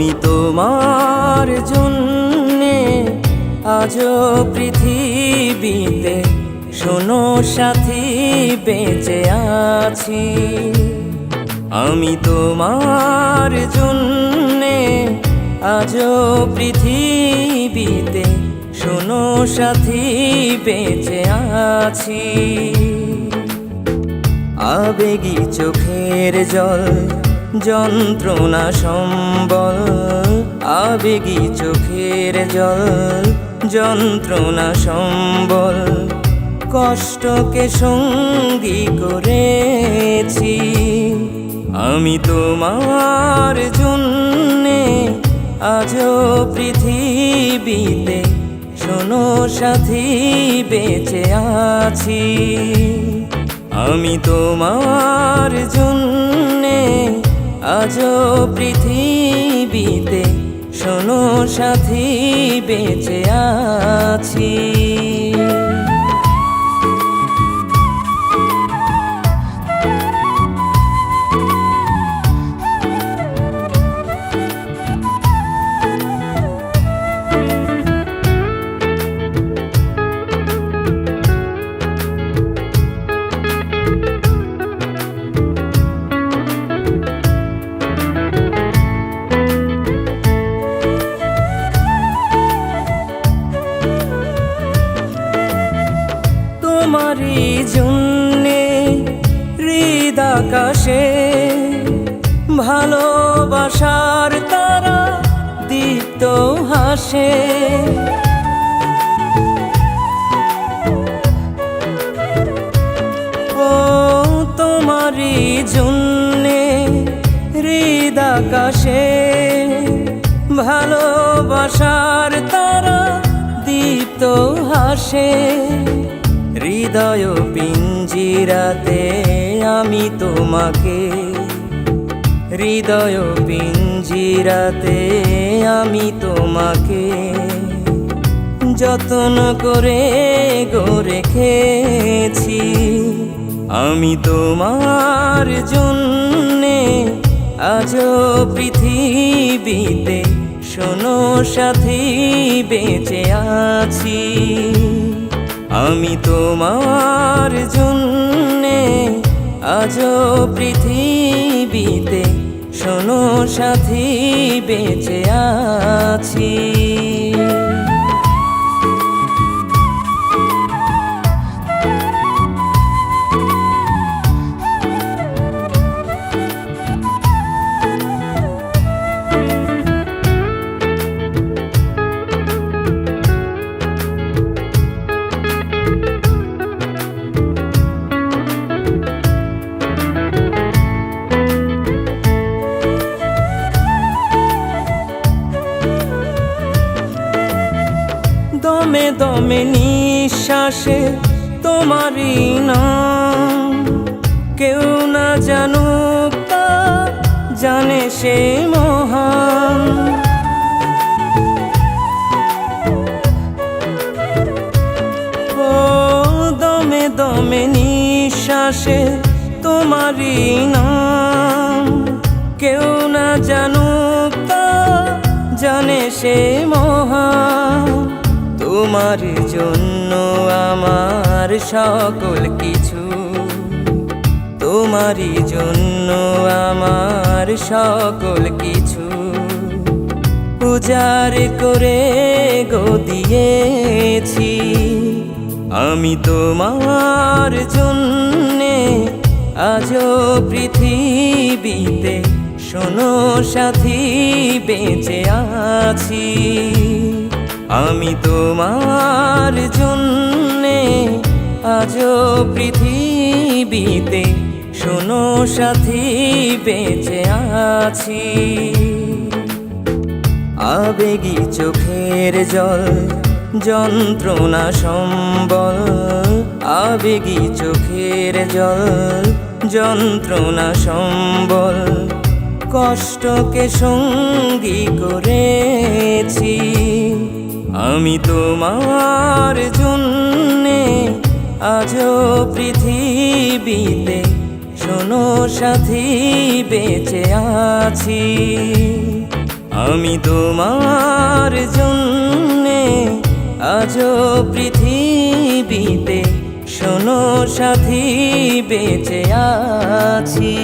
আমি তোমার জন্যে আজও পৃথিবীতে শোনো সাথী বেঁচে আছি। আমি তোমার জন্যে আজও পৃথিবীতে শোনো সাথী বেঁচে আছি। আবেগী চোখের জল যন্ত্রণা সম্বল, আবেগী চোখের জল যন্ত্রণা সম্বল, কষ্টকে সঙ্গী করেছি। আমি তোমার জন্যে আজও পৃথিবীতে শোনো সাথী বেঁচে আছি। আমি তোমার জন্যে আজও পৃথিবীতে শোনো সাথী বেঁচে আছি। তোমারই জন্যে হৃদাকাশে ভালোবাসার তারা দীপ্ত হাসে। ও তোমারই জন্যে হৃদাকাশে ভালোবাসার তারা দীপ্ত হাসে। হৃদয় পিঞ্জিরাতে আমি তোমাকে, হৃদয় পিঞ্জিরাতে আমি তোমাকে যত্ন করে গো রেখেছি। আমি তোমার জন্যে আজও পৃথিবীতে শোনো সাথী বেঁচে আছি। আমি তোমার জন্যে আজও পৃথিবীতে শোনো সাথী বেঁচে আছি। দমে দমে নিঃশ্বাসে তোমারই নাম, কেউ না জানুক তা জানে সে মহান। ও দমে দমে নিঃশ্বাসে তোমারই নাম, কেউ না জানুক তা জানে সে মহান। তোমার জন্য আমার সকল কিছু, তোমারই জন্য আমার সকল কিছু উজাড় করে গো দিয়েছি। আমি তোমার জন্যে আজও পৃথিবীতে শোনো সাথী বেঁচে আছি। আমি তোমার জন্যে আজও পৃথিবীতে শোনো সাথী বেঁচে আছি। আবেগী চোখের জল যন্ত্রণা সম্বল, আবেগী চোখের জল যন্ত্রণা সম্বল, কষ্টকে সঙ্গী করেছি। আমি তোমার জন্যে আজও পৃথিবীতে শোনো সাথী বেঁচে আছি। আমি তোমার জন্যে আজও পৃথিবীতে শোনো সাথী বেঁচে আছি।